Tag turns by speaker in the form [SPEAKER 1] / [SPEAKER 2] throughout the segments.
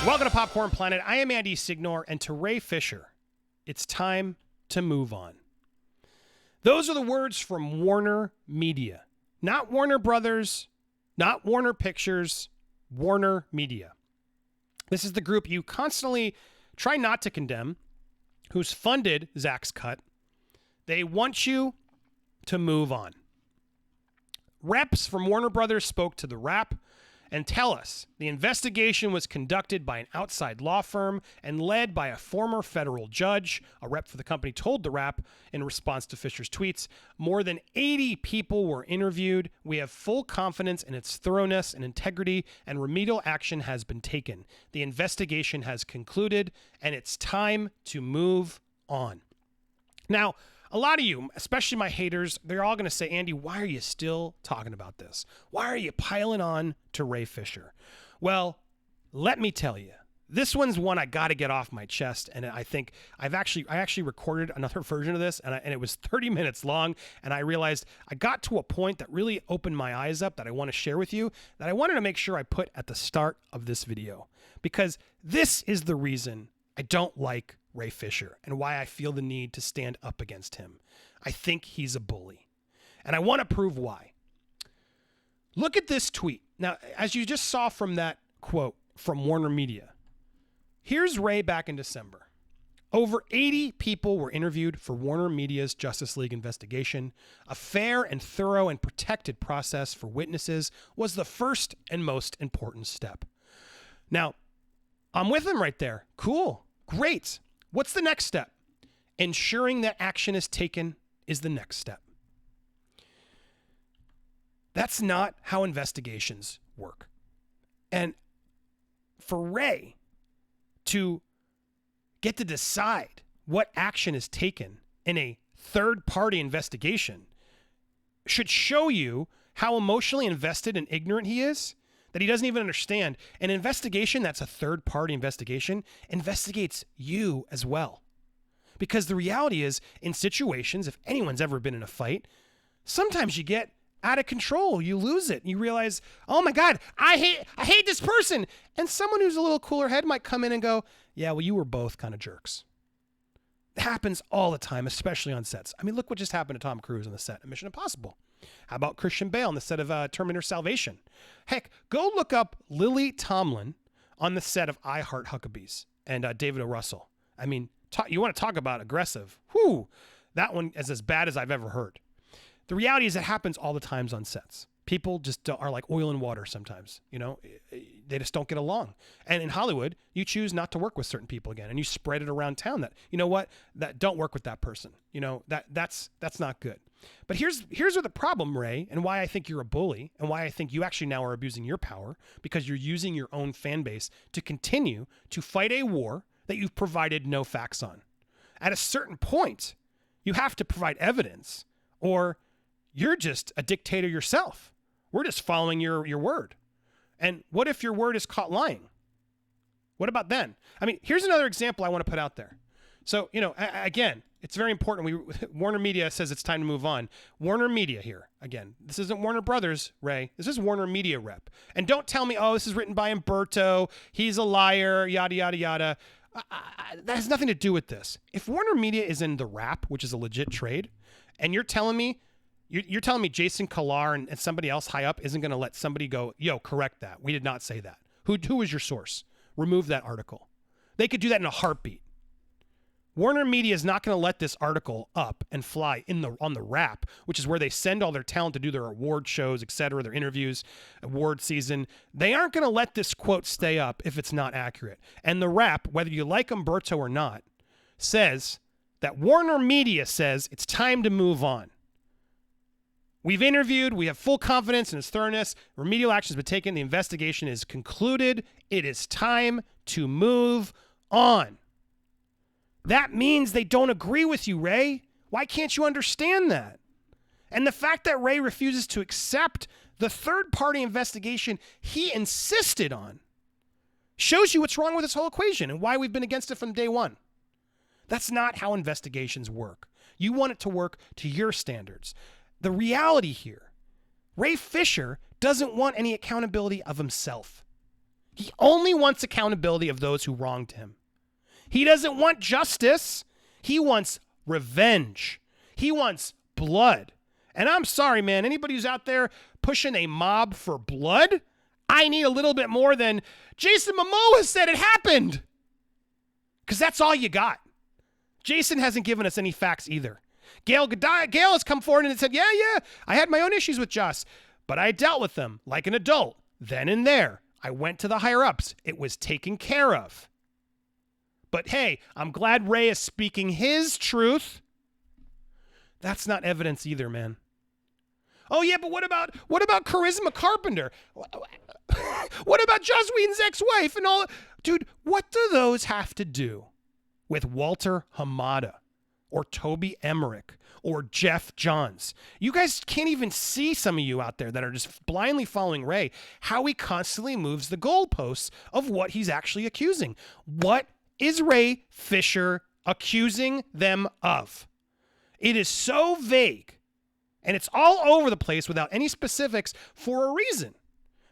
[SPEAKER 1] Welcome to Popcorn Planet. I am Andy Signor, and to Ray Fisher, it's time to move on. Those are the words from Warner Media. Not Warner Brothers, not Warner Pictures, Warner Media. This is the group you constantly try not to condemn, who's funded Zach's cut. They want you to move on. Reps from Warner Brothers spoke to The Wrap and tell us the investigation was conducted by an outside law firm and led by a former federal judge. A rep for the company told The Wrap in response to Fisher's tweets, more than 80 people were interviewed. We have full confidence in its thoroughness and integrity, and remedial action has been taken. The investigation has concluded, and it's time to move on. Now, a lot of you, especially my haters, they're all going to say, Andy, why are you still talking about this? Why are you piling on to Ray Fisher? Well, let me tell you, this one's one I got to get off my chest, and I think I actually recorded another version of this, and it was 30 minutes long, and I realized I got to a point that really opened my eyes up that I want to share with you, that I wanted to make sure I put at the start of this video, because this is the reason I don't like Ray Fisher and why I feel the need to stand up against him. I think he's a bully, and I want to prove why. Look at this tweet. Now, as you just saw from that quote from Warner Media, here's Ray back in December. Over 80 people were interviewed for Warner Media's Justice League investigation. A fair and thorough and protected process for witnesses was the first and most important step. Now, I'm with him right there. Cool. Great. What's the next step? Ensuring that action is taken is the next step. That's not how investigations work. And for Ray to get to decide what action is taken in a third-party investigation should show you how emotionally invested and ignorant he is, that he doesn't even understand. An investigation that's a third-party investigation investigates you as well. Because the reality is, in situations, if anyone's ever been in a fight, sometimes you get out of control. You lose it. You realize, oh my God, I hate this person. And someone who's a little cooler head might come in and go, yeah, well, you were both kind of jerks. It happens all the time, especially on sets. I mean, look what just happened to Tom Cruise on the set of Mission Impossible. How about Christian Bale on the set of Terminator Salvation? Heck, go look up Lily Tomlin on the set of I Heart Huckabees and David O. Russell. I mean, you want to talk about aggressive. Whew, that one is as bad as I've ever heard. The reality is it happens all the times on sets. People just are like oil and water sometimes. You know, they just don't get along. And in Hollywood, you choose not to work with certain people again, and you spread it around town that, you know what, that don't work with that person. You know, that's not good. But here's where the problem, Ray, and why I think you're a bully, and why I think you actually now are abusing your power, because you're using your own fan base to continue to fight a war that you've provided no facts on. At a certain point, you have to provide evidence, or you're just a dictator yourself. We're just following your word. And what if your word is caught lying? What about then? I mean, here's another example I want to put out there. So, you know, again, it's very important. Warner Media says it's time to move on. Warner Media here. Again, this isn't Warner Brothers, Ray. This is Warner Media rep. And don't tell me, oh, this is written by Umberto. He's a liar, yada, yada, yada. That has nothing to do with this. If Warner Media is in The Wrap, which is a legit trade, and you're telling me Jason Kilar and somebody else high up isn't going to let somebody go, yo, correct that. We did not say that. Who is your source? Remove that article. They could do that in a heartbeat. Warner Media is not going to let this article up and fly on the Wrap, which is where they send all their talent to do their award shows, etc., their interviews, award season. They aren't going to let this quote stay up if it's not accurate. And the Wrap, whether you like Umberto or not, says that Warner Media says it's time to move on. We've interviewed, we have full confidence in its thoroughness, remedial action has been taken, the investigation is concluded, it is time to move on. That means they don't agree with you, Ray. Why can't you understand that? And the fact that Ray refuses to accept the third-party investigation he insisted on shows you what's wrong with this whole equation and why we've been against it from day one. That's not how investigations work. You want it to work to your standards. The reality here, Ray Fisher doesn't want any accountability of himself. He only wants accountability of those who wronged him. He doesn't want justice. He wants revenge. He wants blood. And I'm sorry, man, anybody who's out there pushing a mob for blood, I need a little bit more than Jason Momoa said it happened. Because that's all you got. Jason hasn't given us any facts either. Gail has come forward and said, yeah, I had my own issues with Joss, but I dealt with them like an adult. Then and there, I went to the higher-ups. It was taken care of. But hey, I'm glad Ray is speaking his truth. That's not evidence either, man. Oh yeah, but what about Charisma Carpenter? What about Joss Whedon's ex-wife and all? Dude, what do those have to do with Walter Hamada or Toby Emmerich or Jeff Johns? You guys can't even see, some of you out there that are just blindly following Ray, how he constantly moves the goalposts of what he's actually accusing. What is Ray Fisher accusing them of? It is so vague, and it's all over the place without any specifics for a reason.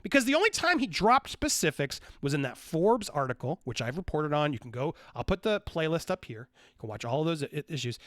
[SPEAKER 1] Because the only time he dropped specifics was in that Forbes article, which I've reported on. You can go, I'll put the playlist up here. You can watch all of those issues.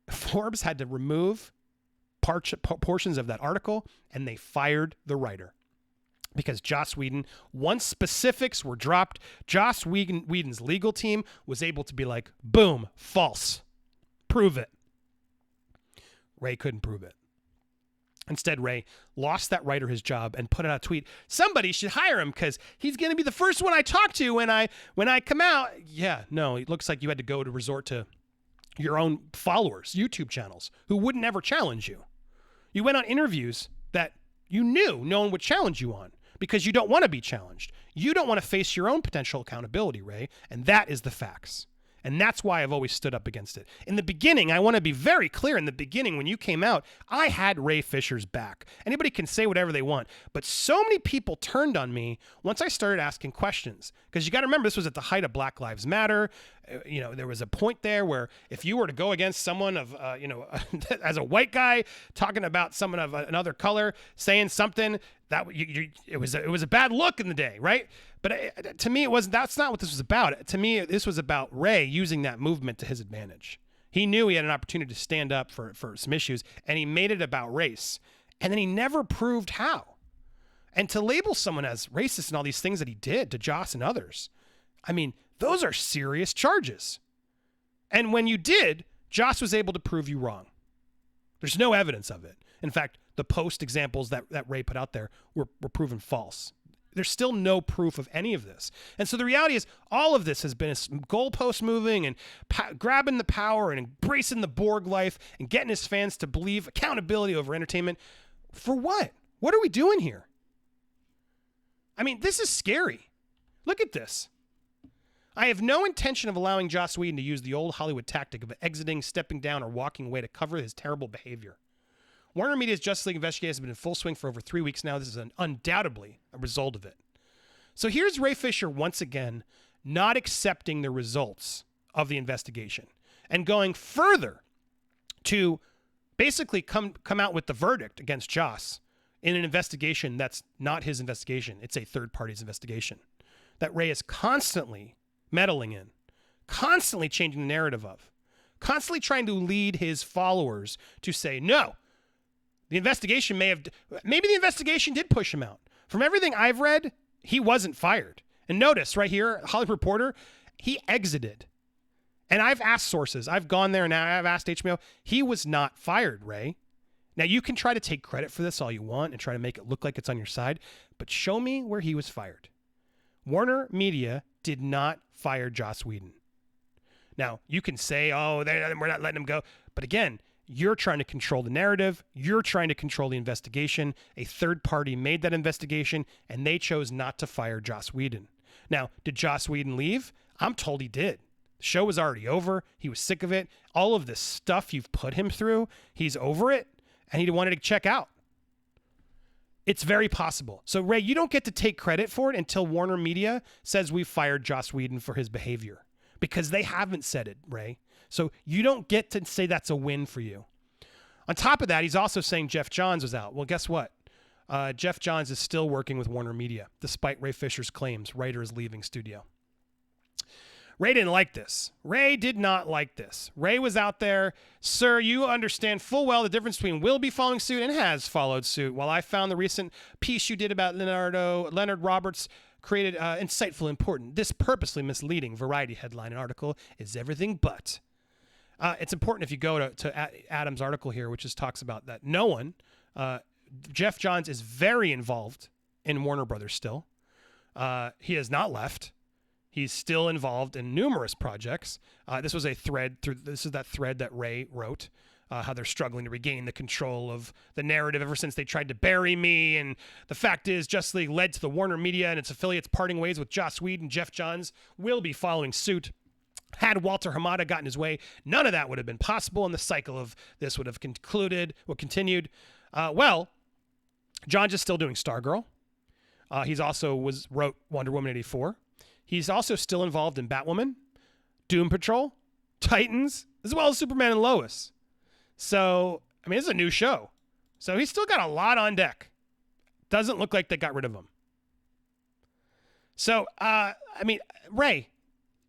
[SPEAKER 1] Forbes had to remove portions of that article, and they fired the writer. Because Joss Whedon, once specifics were dropped, Joss Whedon's legal team was able to be like, boom, false. Prove it. Ray couldn't prove it. Instead, Ray lost that writer his job and put out a tweet. Somebody should hire him because he's going to be the first one I talk to when I come out. Yeah, no, it looks like you had to resort to your own followers, YouTube channels, who wouldn't ever challenge you. You went on interviews that you knew no one would challenge you on because you don't want to be challenged. You don't want to face your own potential accountability, Ray, and that is the facts. And that's why I've always stood up against it. In the beginning, I want to be very clear. In the beginning, when you came out, I had Ray Fisher's back. Anybody can say whatever they want. But so many people turned on me once I started asking questions. Because you got to remember, this was at the height of Black Lives Matter. There was a point there where if you were to go against someone of, as a white guy, talking about someone of another color, saying something, that it was a bad look in the day, right? But to me, that's not what this was about. To me, this was about Ray using that movement to his advantage. He knew he had an opportunity to stand up for some issues, and he made it about race. And then he never proved how. And to label someone as racist and all these things that he did to Joss and others, I mean, those are serious charges. And when you did, Joss was able to prove you wrong. There's no evidence of it. In fact, the post examples that Ray put out there were proven false. There's still no proof of any of this. And so the reality is all of this has been a goalpost moving and grabbing the power and embracing the Borg life and getting his fans to believe accountability over entertainment. For what? What are we doing here? I mean, this is scary. Look at this. I have no intention of allowing Joss Whedon to use the old Hollywood tactic of exiting, stepping down, or walking away to cover his terrible behavior. Warner Media's Justice League investigation has been in full swing for over 3 weeks now. This is undoubtedly a result of it. So here's Ray Fisher once again not accepting the results of the investigation and going further to basically come out with the verdict against Joss in an investigation that's not his investigation. It's a third party's investigation that Ray is constantly meddling in, constantly changing the narrative of, constantly trying to lead his followers to say, no, the investigation maybe the investigation did push him out. From everything I've read, he wasn't fired. And notice right here, Hollywood Reporter, he exited. And I've asked sources. I've gone there and I've asked HBO. He was not fired, Ray. Now, you can try to take credit for this all you want and try to make it look like it's on your side, but show me where he was fired. Warner Media did not fire Joss Whedon. Now, you can say, oh, we're not letting him go. But again, you're trying to control the narrative. You're trying to control the investigation. A third party made that investigation, and they chose not to fire Joss Whedon. Now, did Joss Whedon leave? I'm told he did. The show was already over. He was sick of it. All of this stuff you've put him through, he's over it, and he wanted to check out. It's very possible. So, Ray, you don't get to take credit for it until Warner Media says we fired Joss Whedon for his behavior, because they haven't said it, Ray. So you don't get to say that's a win for you. On top of that, he's also saying Jeff Johns was out. Well, guess what? Jeff Johns is still working with Warner Media, despite Ray Fisher's claims writer is leaving studio. Ray didn't like this. Ray did not like this. Ray was out there, sir, you understand full well the difference between will be following suit and has followed suit. While I found the recent piece you did about Leonard Roberts created insightful, important, this purposely misleading Variety headline and article is everything but. It's important if you go to Adam's article here, which just talks about that no one, Jeff Johns is very involved in Warner Brothers still. He has not left. He's still involved in numerous projects. This was a thread this is that thread that Ray wrote, how they're struggling to regain the control of the narrative ever since they tried to bury me. And the fact is, Justice League led to the Warner Media and its affiliates parting ways with Joss Whedon. Jeff Johns will be following suit. Had Walter Hamada gotten his way, none of that would have been possible, and the cycle of this would have continued. Well, Johns is still doing Stargirl. He's also wrote Wonder Woman 84. He's also still involved in Batwoman, Doom Patrol, Titans, as well as Superman and Lois. So, I mean, it's a new show. So he's still got a lot on deck. Doesn't look like they got rid of him. So, I mean, Ray,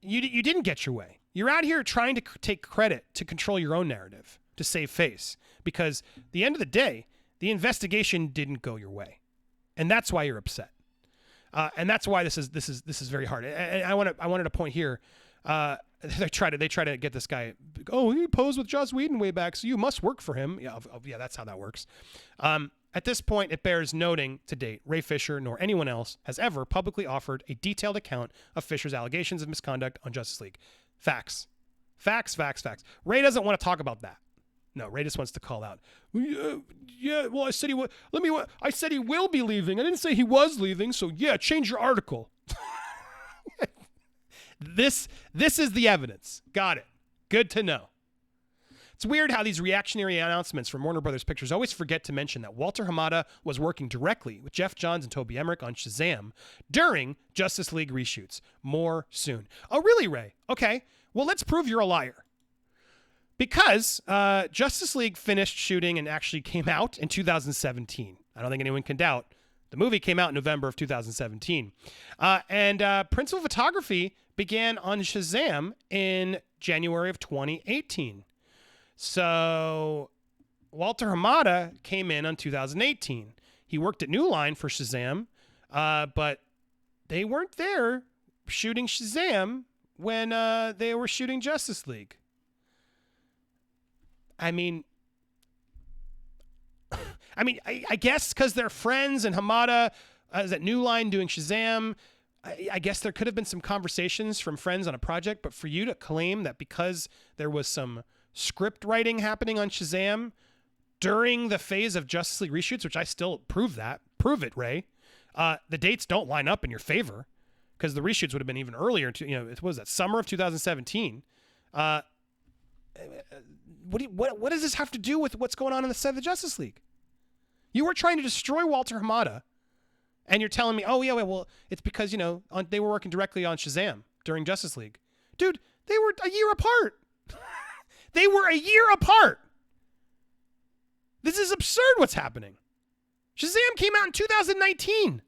[SPEAKER 1] you didn't get your way. You're out here trying to take credit to control your own narrative, to save face. Because at the end of the day, the investigation didn't go your way. And that's why you're upset. And that's why this is very hard. And I wanted to point here. They try to get this guy. Oh, he posed with Joss Whedon way back, so you must work for him. Yeah, that's how that works. At this point, it bears noting to date, Ray Fisher nor anyone else has ever publicly offered a detailed account of Fisher's allegations of misconduct on Justice League. Facts. Ray doesn't want to talk about that. No, Ray just wants to call out. Yeah, well, I said he would. I said he will be leaving. I didn't say he was leaving. So yeah, change your article. This is the evidence. Got it. Good to know. It's weird how these reactionary announcements from Warner Brothers Pictures always forget to mention that Walter Hamada was working directly with Jeff Johns and Toby Emmerich on Shazam during Justice League reshoots. More soon. Oh, really, Ray? Okay. Well, let's prove you're a liar. Because Justice League finished shooting and actually came out in 2017. I don't think anyone can doubt. The movie came out in November of 2017. And principal photography began on Shazam in January of 2018. So Walter Hamada came in on 2018. He worked at New Line for Shazam, but they weren't there shooting Shazam when they were shooting Justice League. I mean, I guess because they're friends and Hamada is at New Line doing Shazam, I guess there could have been some conversations from friends on a project, but for you to claim that because there was some script writing happening on Shazam during the phase of Justice League reshoots, which I still prove it, Ray, the dates don't line up in your favor because the reshoots would have been even earlier. It was that summer of 2017. What does this have to do with what's going on the set of the Justice League? You were trying to destroy Walter Hamada, and you're telling me, oh, yeah, well, it's because, they were working directly on Shazam during Justice League. Dude, they were a year apart. They were a year apart. This is absurd what's happening. Shazam came out in 2019.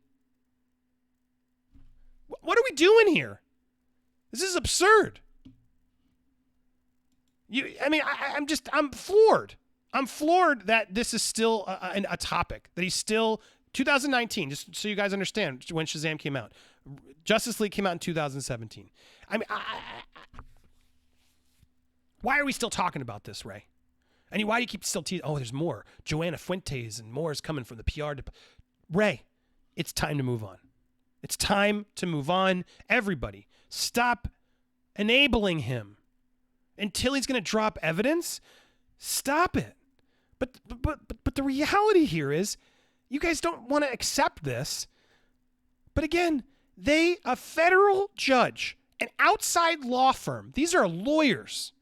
[SPEAKER 1] What are we doing here? This is absurd. I'm floored. I'm floored that this is still a topic, that he's still 2019, just so you guys understand when Shazam came out. Justice League came out in 2017. Why are we still talking about this, Ray? And why do you keep still teasing? Oh, there's more. Joanna Fuentes and more is coming from the PR department. Ray, it's time to move on. It's time to move on. Everybody, stop enabling him. Until he's going to drop evidence, stop it. But the reality here is, you guys don't want to accept this. But again, a federal judge, an outside law firm, these are lawyers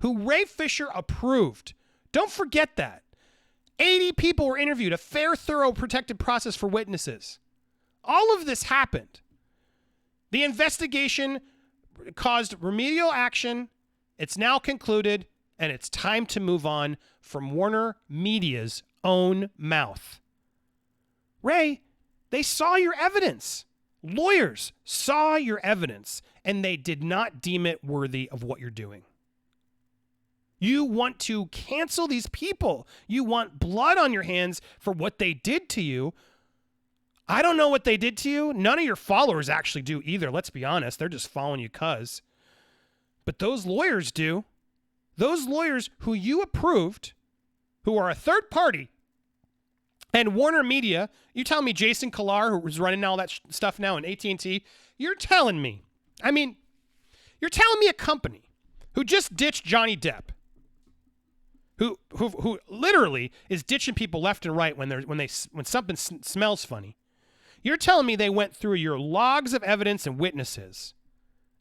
[SPEAKER 1] who Ray Fisher approved. Don't forget that. 80 people were interviewed, a fair, thorough, protected process for witnesses. All of this happened. The investigation caused remedial action. It's now concluded, and it's time to move on from Warner Media's own mouth. Ray, they saw your evidence. Lawyers saw your evidence, and they did not deem it worthy of what you're doing. You want to cancel these people. You want blood on your hands for what they did to you. I don't know what they did to you. None of your followers actually do either. Let's be honest. They're just following you cuz. But those lawyers do. Those lawyers who you approved, who are a third party, and Warner Media, you tell me Jason Kilar, who's running all that stuff now in AT&T, you're telling me a company who just ditched Johnny Depp, who literally is ditching people left and right when something smells funny. You're telling me they went through your logs of evidence and witnesses,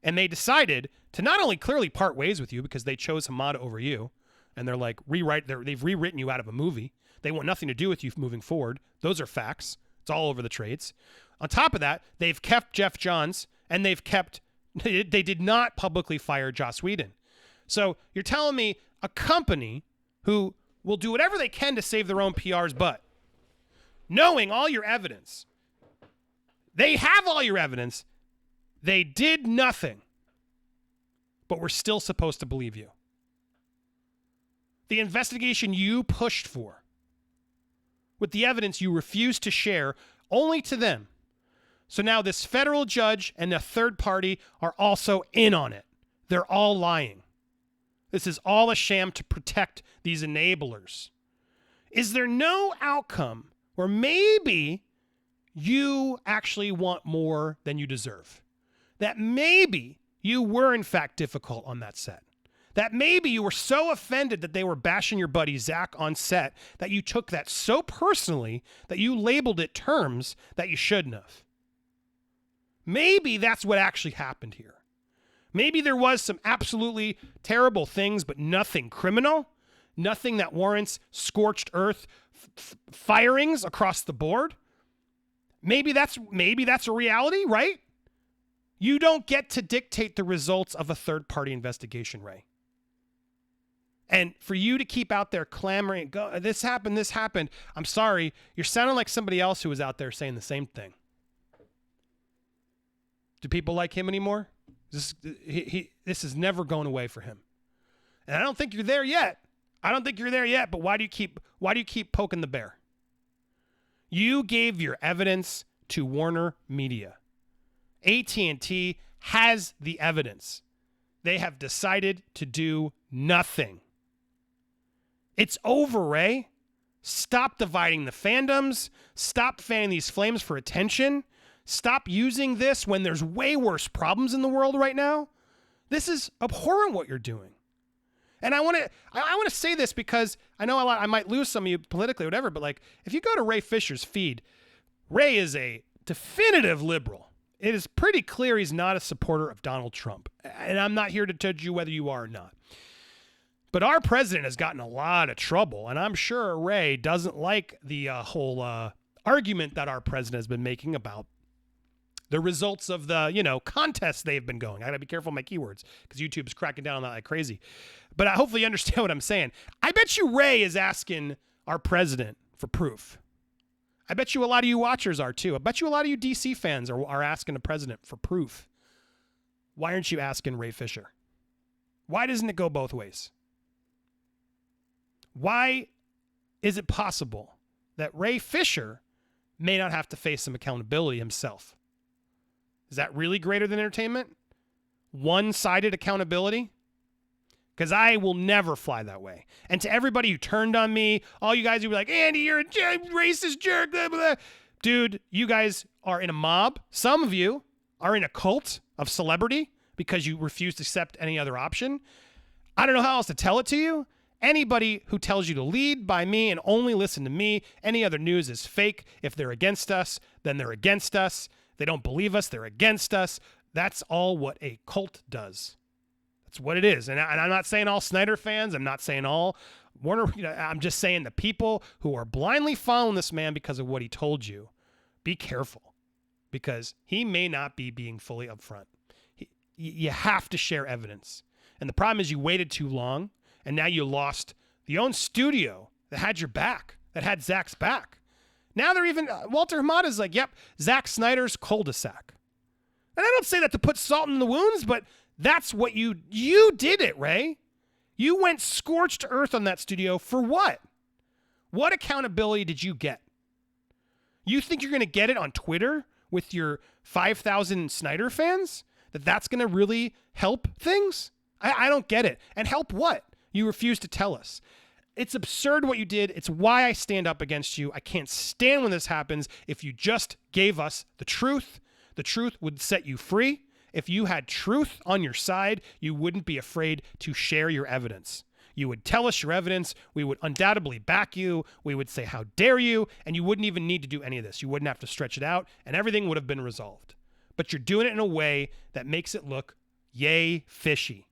[SPEAKER 1] and they decided to not only clearly part ways with you because they chose Hamada over you, and they're like they've rewritten you out of a movie. They want nothing to do with you moving forward. Those are facts. It's all over the trades. On top of that, they've kept Jeff Johns, and they did not publicly fire Joss Whedon. So you're telling me a company who will do whatever they can to save their own PR's butt, knowing all your evidence, they have all your evidence, they did nothing, but we're still supposed to believe you. The investigation you pushed for, with the evidence you refused to share only to them. So now this federal judge and a third party are also in on it. They're all lying. This is all a sham to protect these enablers. Is there no outcome where maybe you actually want more than you deserve? That maybe you were in fact difficult on that set? That maybe you were so offended that they were bashing your buddy Zach on set that you took that so personally that you labeled it terms that you shouldn't have? Maybe that's what actually happened here. Maybe there was some absolutely terrible things, but nothing criminal, nothing that warrants scorched earth firings across the board. Maybe that's a reality, right? You don't get to dictate the results of a third-party investigation, Ray. And for you to keep out there clamoring, go, this happened. I'm sorry. You're sounding like somebody else who was out there saying the same thing. Do people like him anymore? This is never going away for him. And I don't think you're there yet. But why do you keep poking the bear? You gave your evidence to Warner Media. AT&T has the evidence. They have decided to do nothing. It's over, Ray. Stop dividing the fandoms. Stop fanning these flames for attention. Stop using this when there's way worse problems in the world right now. This is abhorrent what you're doing. And I want to say this because I know I might lose some of you politically or whatever, but like if you go to Ray Fisher's feed, Ray is a definitive liberal. It is pretty clear he's not a supporter of Donald Trump. And I'm not here to judge you whether you are or not. But our president has gotten a lot of trouble, and I'm sure Ray doesn't like the whole argument that our president has been making about the results of the, contests they've been going. I got to be careful with my keywords because YouTube's cracking down on that like crazy. But I hopefully you understand what I'm saying. I bet you Ray is asking our president for proof. I bet you a lot of you watchers are too. I bet you a lot of you DC fans are asking the president for proof. Why aren't you asking Ray Fisher? Why doesn't it go both ways? Why is it possible that Ray Fisher may not have to face some accountability himself? Is that really greater than entertainment? One-sided accountability? Because I will never fly that way. And to everybody who turned on me, all you guys who were like, Andy, you're a racist jerk, blah, blah, blah. Dude, you guys are in a mob. Some of you are in a cult of celebrity because you refuse to accept any other option. I don't know how else to tell it to you. Anybody who tells you to lead by me and only listen to me, any other news is fake. If they're against us, then they're against us. They don't believe us, they're against us. That's all what a cult does. That's what it is. And I'm not saying all Snyder fans. I'm not saying all Warner. I'm just saying the people who are blindly following this man because of what he told you, be careful because he may not be being fully upfront. You have to share evidence. And the problem is you waited too long. And now you lost the own studio that had your back, that had Zach's back. Now they're even, Walter Hamada's like, yep, Zack Snyder's cul-de-sac. And I don't say that to put salt in the wounds, but that's what you did it, Ray. You went scorched earth on that studio for what? What accountability did you get? You think you're going to get it on Twitter with your 5,000 Snyder fans? That's going to really help things? I don't get it. And help what? You refuse to tell us. It's absurd what you did. It's why I stand up against you. I can't stand when this happens. If you just gave us the truth would set you free. If you had truth on your side, you wouldn't be afraid to share your evidence. You would tell us your evidence. We would undoubtedly back you. We would say, how dare you? And you wouldn't even need to do any of this. You wouldn't have to stretch it out, and everything would have been resolved. But you're doing it in a way that makes it look yay fishy.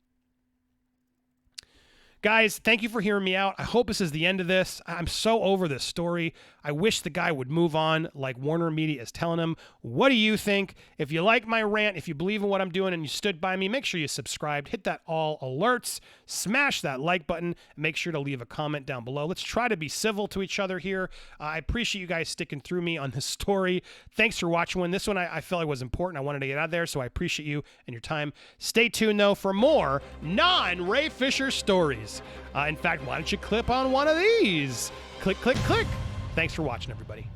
[SPEAKER 1] Guys, thank you for hearing me out. I hope this is the end of this. I'm so over this story. I wish the guy would move on like Warner Media is telling him. What do you think? If you like my rant, if you believe in what I'm doing and you stood by me, make sure you subscribed, hit that all alerts, smash that like button, and make sure to leave a comment down below. Let's try to be civil to each other here. I appreciate you guys sticking through me on this story. Thanks for watching one. This one I felt like was important. I wanted to get out there, so I appreciate you and your time. Stay tuned, though, for more non-Ray Fisher stories. In fact, why don't you clip on one of these? Click, click, click. Thanks for watching, everybody.